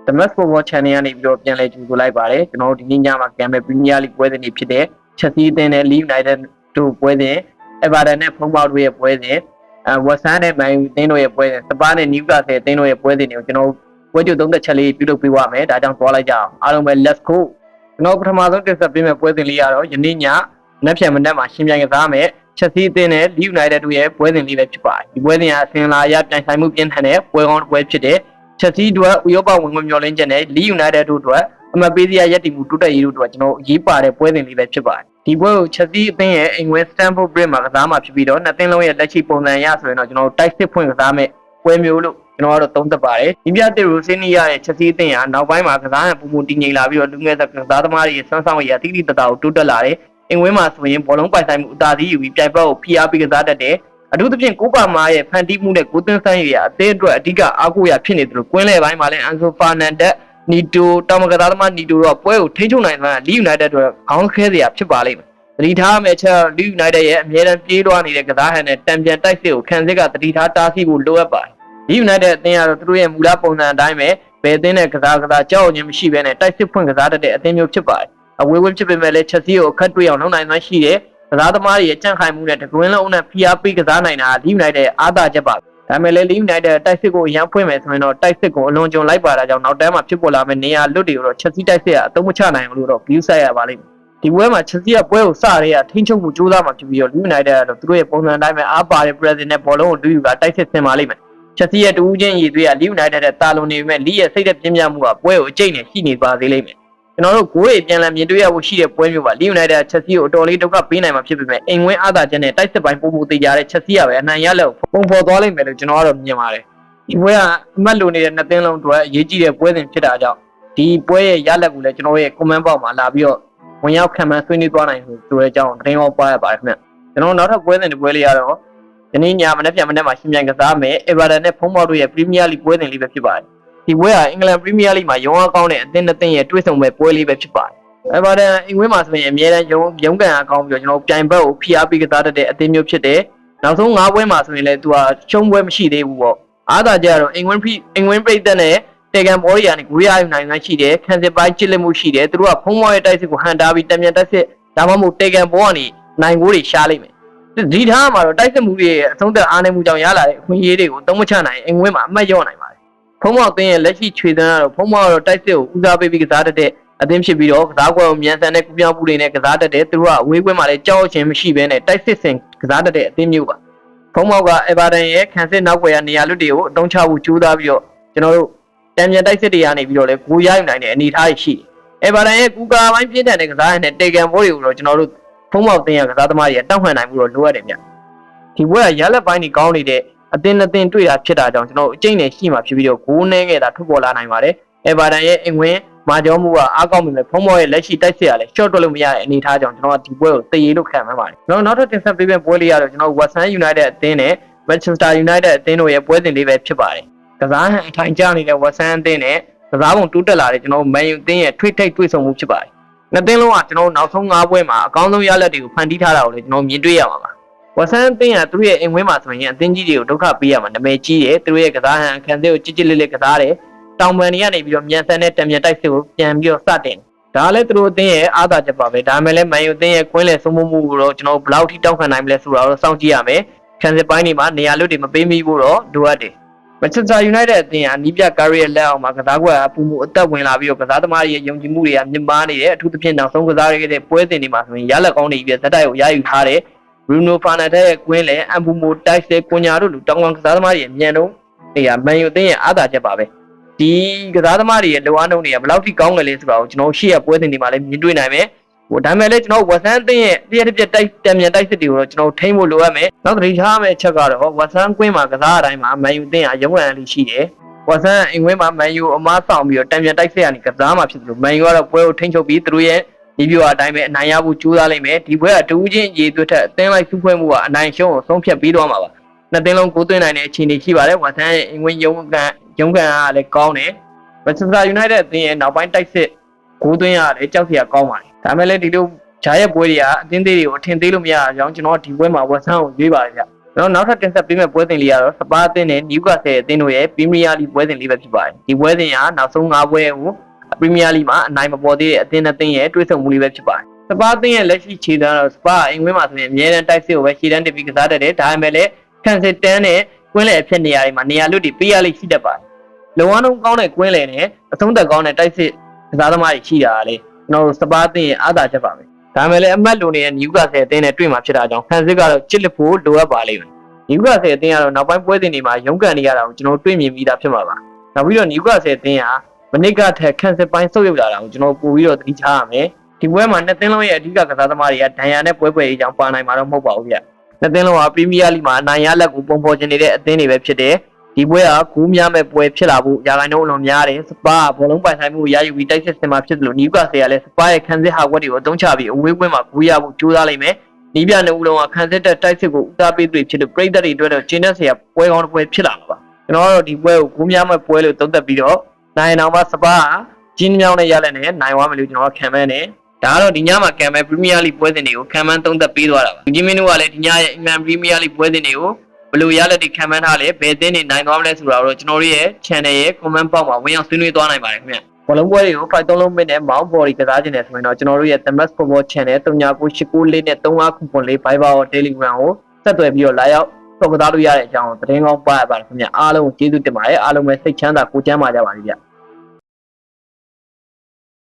The Must Football Channel ကနေပြီးတော့ပြန်လည်ကြိုဆိုလိုက်ပါတယ်ကျွန်တော်တို့ဒီနေ့ညမှာကမ်ဘယ်ပရီးမီးယားလိပွဲစဉ်တွေဖြစ်တဲ့ချက်စီးအသင်းနဲ့ Leeds United တို့ပွဲစဉ် Everton နဲ့ Bournemouth တို့ရဲ့ပွဲစဉ်West Ham နဲ့ Man U အသင်းတို့ရဲ့ပွဲစဉ် Spurs နဲ့ Newcastle အသင်းတို့ရဲ့ပွဲစဉ်တွေကိုကျွန်တော်ပွဲကြိုသုံးသက်ချက်လေးပြုလုပ်ပေးပါမယ်ဒါကြောင့်သွားလိုက်ကြအောင်အားလုံးပဲ Let's go ကျွန်တော်ပထမဆုံးတင်ဆက်ပေးမယ့်ပွဲစဉ်လေးကတော့ယနေ့ညနက်ဖြန်မနက်မှာရှင်းပြကစားမယ်ချက်စီးအသင်းနဲ့ Leeds United တို့ရဲ့ပွဲစဉ်လေးပဲဖြစ်ပါတယ်ဒီပွဲစဉ်ကအစင်လာရပြိုင်ဆိုင်မှုပြင်းထန်တဲ့ပွဲကောင်းတစ်ပွဲဖြစ်တဲ့ချက်စီးတို့ဥရောပဝင်ခွင့်မျှော်လင့်ချက်နဲ့ Leeds United တို့အတွက်အမတ်ပေးစရာရည်တည်မှုတိုးတက်ရေးတို့အတွက်ကျွန်တော်အရေးပါတဲ့ပွဲစဉ်လေးပဲဖြစ်ပါတယ်ဒီပွဲကိုချက်စီးအသင်းရဲ့အင်္ဂလန် Stamford Bridge မှာကစားမှာဖြစ်ပြီးတော့နှစ်သင်းလုံးရဲ့လက်ရှိပုံစံရဆိုရင်တော့ကျွန်တော်တိုက်စစ်ဖွင့်ကစားမဲ့ပွဲမျိုးလို့ကျွန်တော်ကတော့သုံးသပ်ပါတယ်ဒီပြတဲ့ရိုစင်းနီယာရဲ့ချက်စီးအသင်းဟာနောက်ပိုင်းမှာကစားရပုံပုံတည်ငြိမ်လာပြီးတော့လူငယ်သက်ကစားသမားတွေရဲ့ဆွမ်းဆောင်ရည်အသီးသီးတတာကိုတိုးတက်လာတယ်အင်ဝင်းမှာဆိုရင်ဘောလုံးပိုင်ဆိုင်မှုအသာစီးယူပြီးပြိုင်ပွဲကိုဖိအားပေးကစားတတ်တယ်အထူးသဖြင့်ကိုပါမာရဲ့ဖန်တီးမှုနဲ့ကိုသွင်းဆန်းရည်အသင်းအတွက်အဓိကအားကိုးရဖြစ်နေတယ်လို့ကွင်းလယ်ပိုင်းမှာလည်းအန်ဆိုဖာနန်ဒက်နီတိုတောင်မကစားသမားနီတိုတော့ပွဲကိုထိန်းချုပ်နိုင်တဲ့ Leeds United အတွက်ခေါင်းခဲစရာဖြစ်ပါလိမ့်မယ်သတိထားမယ့်ချက် Leeds United ရဲ့အမြဲတမ်းပြေးလွှားနေတဲ့ကစားဟန်နဲ့တံပြန်တိုက်စစ်ကိုခံစစ်ကသတိထားတားဆီးဖို့လိုအပ်ပါတယ် Leeds United အသင်းကတော့သူတို့ရဲ့မူလပုံစံအတိုင်းပဲဘယ်အသင်းနဲ့ကစားကြောက်ခြင်းမရှိဘဲနဲ့တိုက်စစ်ဖွင့်ကစားတတ်တဲ့အသင်းမျိုးဖြစ်ပါတယ်အဝေးဝေးဖြစ်ပေမဲ့လည်းချက်စီကိုအခက်တွေ့အောင်လုပ်နိုင်မှရှိတယ်ကစားသမားတွေရဲ့ကြန့်ခိုင်မှုနဲ့တကွင်းလုံးနဲ့ဖိအားပေးကစားနိုင်တာ Leeds United ရဲ့အားသာချက်ပါဒါပေမဲ့လည်း Leeds United တိုက်စစ်ကိုအရန်ဖွင့်မယ်ဆိုရင်တော့တိုက်စစ်ကိုအလွန်ကျွံလိုက်ပါတာကြောင့်နောက်တန်းမှာဖြစ်ပေါ်လာမယ့်နေရာလွတ်တွေကိုတော့ချက်စီတိုက်စစ်ကအသုံးမချနိုင်ဘူးလို့တော့ view ဆက်ရပါလိမ့်မယ်ဒီပွဲမှာချက်စီကပွဲကိုစရဲကထိန်းချုပ်မှုကြိုးစားမှဖြစ်ပြီးတော့ Leeds United ကတော့သူတို့ရဲ့ပုံစံအတိုင်းပဲအားပါတဲ့ present နဲ့ဘောလုံးကိုတူယူကတိုက်စစ်ဆင်ပါလိမ့်မယ်ချက်စီရဲ့တူးချင်းရည်သွေးက Leeds United ရဲ့တာလွန်နေပေမဲ့ Leeds ရဲ့စိတ်သက်ပြင်းပြမှုကပွဲကိုအကျိတ်နဲ့ရှိနေပါသေးလိမ့်မယ်ကျွန်တော်တို့ဂိုးတွေပြန်လည်မြင်တွေ့ရဖို့ရှိတဲ့ပွဲမျိုးပါ Leeds United ချက်စီကိုအတော်လေးဒုက္ခပေးနိုင်မှာဖြစ်ပေမဲ့အိမ်ဝင်းအားသာချက်နဲ့တိုက်စစ်ပိုင်းပုံပုံသေးကြတဲ့ချက်စီကပဲအနိုင်ရလက်ပုံဖော်သွားလိမ့်မယ်လို့ကျွန်တော်ကတော့မြင်ပါတယ်ဒီပွဲကအမှတ်လိုနေတဲ့နှစ်သင်းလုံးအတွက်အရေးကြီးတဲ့ပွဲစဉ်ဖြစ်တာကြောင့်ဒီပွဲရဲ့ရလက်ကိုလည်းကျွန်တော်ရဲ့ comment box မှာလာပြီးတော့ဝင်ရောက်ခံမှန်းဆွေးနွေးသွားနိုင်ဆိုတဲ့အကြောင်းသတင်းဟောပါရပါတယ်ခင်ဗျကျွန်တော်နောက်ထပ်ပွဲစဉ်တစ်ပွဲလေးရတော့ဒီနေ့ညမနက်ဖြန်မနက်မှာရှင်းပြကစားမယ် Everton နဲ့ Bournemouth တို့ရဲ့ Premier League ပွဲစဉ်လေးပဲဖြစ်ပါတယ်ဒီပွဲဟာအင်္ဂလန် Premier League မှာရုံးအားကောင်းတဲ့အသင်းနှစ်သင်းရဲ့တွေ့ဆုံမဲ့ပွဲလေးပဲဖြစ်ပါတယ်။ Everton အင်္ဂလန်မှာဆိုရင်အမြဲတမ်းရုံးကန်အားကောင်းပြီးတော့ကျွန်တော်ပြိုင်ဘက်ကိုဖိအားပေးကစားတတ်တဲ့အသင်းမျိုးဖြစ်တယ်။နောက်ဆုံး၅ပွဲမှာဆိုရင်လည်းသူကရှုံးပွဲမရှိသေးဘူးပေါ့။အားသာကြတော့အင်္ဂလန်ပရိသတ်နဲ့တေဂန်ဘော်ရီယာနဲ့ဂူရီယာယူနိုင်မှရှိတယ်။ခံစစ်ပိုင်းချစ်လက်မှုရှိတယ်။သူတို့ကဖုံးမော်ရဲ့တိုက်စစ်ကိုဟန်တာပြီးတံပြန်တိုက်စစ်ဒါမှမဟုတ်တေဂန်ဘော်ကနေနိုင်ကိုတွေရှားလိုက်မယ်။ဒီထားမှာတော့တိုက်စစ်မှုတွေရဲ့အဆုံးသက်အားနည်းမှုကြောင့်ရလာတဲ့အခွင့်အရေးတွေကိုသုံးမချနိုင်အင်္ဂလန်မှာအမှတ်ရော့နိုင်ပါတယ်ဖုံးမောက်အသင်းရဲ့လက်ရှိခြွေသန်းကတော့ဖုံးမောက်ကတော့တိုက်စစ်ကိုဦးစားပေးပြီးကစားတတ်တဲ့အသင်းဖြစ်ပြီးတော့ကစားကွက်ကိုမြန်ဆန်တဲ့ကူပြောင်းမှုတွေနဲ့ကစားတတ်တဲ့သူတို့ကအဝေးကွင်းမှာလည်းကြောက်ချင်းမရှိဘဲနဲ့တိုက်စစ်ဆင်ကစားတတ်တဲ့အသင်းမျိုးပါဖုံးမောက်က Everton ရဲ့ခံစစ်နောက်ွယ်ရနေရာလွတ်တွေကိုအသုံးချဖို့ကြိုးစားပြီးတော့ကျွန်တော်တို့တံပြန်တိုက်စစ်တွေကနေပြီးတော့လည်းဂိုးရယူနိုင်တဲ့အနေအထားရှိတယ် Everton ရဲ့ကူကာပိုင်းပြင်းထန်တဲ့ကစားရတဲ့တေဂန်ဘောတွေကိုတော့ကျွန်တော်တို့ဖုံးမောက်အသင်းရဲ့ကစားသမားတွေတောက်မှန်နိုင်မှုတော့လိုအပ်တယ်ဗျဒီပွဲကရလက်ပိုင်းတွေကောင်းနေတဲ့အသင်းနှစ်သင်းတွေ့တာဖြစ်တာကြောင့်ကျွန်တော်အကျိတ်နဲ့ရှိမှဖြစ်ပြီးတော့ဂိုးနှဲငယ်တာထွက်ပေါ်လာနိုင်ပါတယ်။ Everton ရဲ့အင်ဝင်မာကျော်မှုကအားကောင်းပေမဲ့ဖုံးမော်ရဲ့လက်ရှိတိုက်စစ်ရလဲ short တွက်လို့မရတဲ့အနေအထားကြောင့်ကျွန်တော်ကဒီပွဲကိုတည်ရလို့ခံမှန်းပါတယ်။နောက်ထပ်တင်ဆက်ပေးမယ့်ပွဲလေးကတော့ကျွန်တော် West Ham United အသင်းနဲ့ Manchester United အသင်းတို့ရဲ့ပွဲစဉ်လေးပဲဖြစ်ပါတယ်။ကစားဟန်အထိုင်ကျနေတဲ့ West Ham အသင်းနဲ့ကစားပုံတိုးတက်လာတဲ့ကျွန်တော် Man U အသင်းရဲ့ထွေထိပ်တွေ့ဆုံမှုဖြစ်ပါတယ်။နှစ်သင်းလုံးကကျွန်တော်နောက်ဆုံး၅ပွဲမှာအကောင်းဆုံးရလဒ်တွေကိုဖန်တီးထားတာကိုလည်းကျွန်တော်မြင်တွေ့ရမှာပါဝဆန်းအသင်းကသူတို့ရဲ့အင်ဝင်းမှာဆိုရင်အသင်းကြီးတွေကိုဒုက္ခပေးရမှာနာမည်ကြီးတယ်သူတို့ရဲ့ကစားဟန်ခံစစ်ကိုကြစ်ကြစ်လေးလေးကစားတယ်တောင်ပန်တွေကနေပြီးတော့မြန်ဆန်တဲ့တံမြန်တိုက်စစ်ကိုပြန်ပြီးတော့စတင်ဒါလည်းသူတို့အသင်းရဲ့အားသာချက်ပါပဲဒါမှလည်းမန်ယူအသင်းရဲ့ကွင်းလယ်ဆုံးမှုကိုတော့ကျွန်တော်ဘယ်လောက်ထိတောင်းခံနိုင်မလဲဆိုတာတော့စောင့်ကြည့်ရမယ်ခံစစ်ပိုင်းတွေမှာနေရာလွတ်တွေမပေးမိဘူးတော့လိုအပ်တယ်Manchester United အသင်းကအနီးပြကာရီရဲ့လက်အောက်မှာကစားကွက်အပူမှုအသက်ဝင်လာပြီးတော့ကစားသမားတွေရဲ့ယုံကြည်မှုတွေကမြင့်မားနေတယ်အထူးသဖြင့်နောက်ဆုံးကစားရတဲ့ပွဲစဉ်တွေမှာဆိုရင်ရလက်ကောင်းတွေပြီးဇက်တိုက်ကိုရယူထားတယ်Bruno Fernandes ရဲ့ကွင်းလယ်အမ်ဘူမိုတိုက်စစ်ကွန်ညာတို့လူတောင်ကောင်ကစားသမားတွေရဲ့မြန်တော့နေရာမန်ယူအသင်းရဲ့အားသာချက်ပါပဲဒီကစားသမားတွေရဲ့လိုအားနှုန်းတွေကဘယ်လောက်ထိကောင်းကြလဲဆိုတာကိုကျွန်တော်ရှေ့ရပွဲစဉ်တွေမှာလည်းမြင်တွေ့နိုင်မယ်ဒါပေမဲ့လည်းကျွန်တော်ဝက်ဆန်အသင်းရဲ့တရက်တိုက်တံမြန်တိုက်စစ်တွေကိုတော့ကျွန်တော်ထိန်းဖို့လိုအပ်မယ်နောက်သတိထားမယ့်အချက်ကတော့ဝက်ဆန်ကွင်းမှာကစားအတိုင်းမှာမန်ယူအသင်းကရုံးကန်လေးရှိတယ်ဝက်ဆန်အင်ဝင်းမှာမန်ယူအမားဆောင်ပြီးတော့တံမြန်တိုက်စစ်ကနေကစားမှာဖြစ်တယ်လို့မန်ယူကတော့ပွဲကိုထိန်းချုပ်ပြီးသူတို့ရဲ့ဒီပြိုအတိုင်းပဲအနိုင်ရဖို့ကြိုးစားလိမ့်မယ်ဒီပွဲကတူးချင်းရေသွက်ထက်အသင်းလိုက်စုဖွဲ့မှုကအနိုင်ရှုံးကိုဆုံးဖြတ်ပြီးတော့မှာပါနှစ်သင်းလုံးကိုသွင်းနိုင်တဲ့အခြေအနေရှိပါတယ်ဝက်ဆန်ရဲ့အင်ဝင်းရုံးကန်ကလည်းကောင်းတယ်Manchester United အသင်းရဲ့နောက်ပိုင်းတိုက်စစ်ကိုသွင်းရလည်းကြောက်စရာကောင်းပါတယ်ဒါပေမဲ့လည်းဒီလိုဂျာရဲ့ပွဲတွေကအသင်းသေးတွေကိုအထင်သေးလို့မရအောင်ကျွန်တော်ဒီပွဲမှာဝက်ဆန်ကိုရွေးပါတယ်ဗျ ကျွန်တော်နောက်ထပ်တင်ဆက်ပေးမယ့်ပွဲစဉ်လေးကတော့စပါးအသင်းနဲ့နျူကာဆယ်အသင်းတို့ရဲ့ပရီးမီးယားလိပွဲစဉ်လေးပဲဖြစ်ပါတယ်ဒီပွဲစဉ်ကနောက်ဆုံး၅ပွဲကိုပရီးမီးယားလိမှာအနိုင်မပေါ်သေးတဲ့အသင်းနဲ့အသင်းရဲ့တွေ့ဆုံမှုလေးပဲဖြစ်ပါတယ်စပါးအသင်းရဲ့လက်ရှိခြေတန်းတော့စပါးအင်္ဂလိပ်မှာဆိုရင်အမြဲတမ်းတိုက်စစ်ကိုပဲခြေတန်းတင်ပြီးကစားတတ်တယ်ဒါပေမဲ့လည်းခံစစ်တန်းနဲ့ကွင်းလယ်အဖြစ်နေရာတွေမှာနေရာလွတ်တွေပေးရလိမ့်ရှိတတ်ပါတယ်လုံအောင်လုံးကောင်းတဲ့ကွင်းလယ်နဲ့အဆုံးသက်ကောင်းတဲ့တိုက်စစ်ကစားသမားတွေရှိတာလေကျွန်တော်တို့စပါးအသင်းရဲ့အားသာချက်ပါပဲဒါပေမဲ့လည်းအမတ်လူနေတဲ့နျူကာဆယ်အသင်းနဲ့တွေ့မှာဖြစ်တာကြောင့်ခံစစ်ကတော့ချစ်လက်ဖို့လိုအပ်ပါလိမ့်မယ်နျူကာဆယ်အသင်းကတော့နောက်ပိုင်းပွဲစဉ်တွေမှာရုန်းကန်နေရတာကိုကျွန်တော်တွေ့မြင်ပြီးသားဖြစ်မှာပါနောက်ပြီးတော့နျူကာဆယ်အသင်းကမနစ်ကထက်ခံစစ်ပိုင်းဆုတ်ယုတ်လာတာကိုကျွန်တော်ပို့ပြီးတော့သတိထားရမယ်ဒီပွဲမှာနှစ်သင်းလုံးရဲ့အဓိကကစားသမားတွေကဒဏ်ရာနဲ့ပွဲရေးကြောင်းပါနိုင်မှာတော့မဟုတ်ပါဘူးဗျနှစ်သင်းလုံးကပရီးမီးယားလိမှာအနိုင်ရလက်ကိုပုံဖော်ခြင်းနေတဲ့အသင်းတွေပဲဖြစ်တယ်ဒီပွဲကဂိုးများမဲ့ပွဲဖြစ်လာဖို့ရာဂိုင်းနှုန်းအလွန်များတယ်စပါးကဘောလုံးပိုင်ဆိုင်မှုကိုရယူပြီးတိုက်စစ်စင်မှာဖြစ်တယ်လို့နျူကာဆယ်ကလည်းစပါးရဲ့ခံစစ်ဟာကွက်တွေကိုအသုံးချပြီးအဝေးကွင်းမှာဂိုးရဖို့ကြိုးစားလိုက်မယ်နီးပြနှစ်ဦးလုံးကခံစစ်တဲ့တိုက်စစ်ကိုဦးစားပေးသူဖြစ်လို့ပြည်သက်တွေအတွက်တော့ကျင်းတဲ့ဆရာပွဲကောင်းတစ်ပွဲဖြစ်လာမှာပါကျွန်တော်တို့ဒီပွဲကိုဂိုးများမဲ့ပွဲလို့သုံးသပ်ပြီးတော့နိုင်အောင်မှစပါးကကျင်းမြောင်းနဲ့ရလက်နဲ့နိုင်သွားမယ်လို့ကျွန်တော်ခံမှန်းတယ်ဒါကတော့ဒီညမှာကံပဲပရီးမီးယားလိပွဲစဉ်တွေကိုခံမှန်းသုံးသပ်ပေးသွားတာပါဒီမင်းတို့ကလည်းဒီညရဲ့အင်္ဂလန်ပရီးမီးယားလိပွဲစဉ်တွေကိုဘယ်လိုရလက်တွေခံမှန်းထားလဲဘယ်သင်းတွေနိုင်သွားမလဲဆိုတာတော့ကျွန်တော်တို့ရဲ့ channel ရဲ့ comment box မှာဝင်ရောက်ဆွေးနွေးသွားနိုင်ပါတယ်ခင်ဗျဘောလုံးပွဲတွေကို5-3လုံးမိနစ်မောင်းဘော်ဒီကစားခြင်းနဲ့ဆိုရင်တော့ကျွန်တော်တို့ရဲ့ The Max Football Channel 3994နဲ့3594 Viber ကို Telegram ကိုဆက်သွယ်ပြီးတော့လာရောက်ဆော့ကစားလို့ရတဲ့အကြောင်းသတင်းကောင်းပါရပါတယ်ခင်ဗျအားလုံးကိုကျေးဇူးတင်ပါတယ်အားလုံးပဲစိတ်ချမ်းသာကိုယ်ချမ်းသာကြပါစေဗျ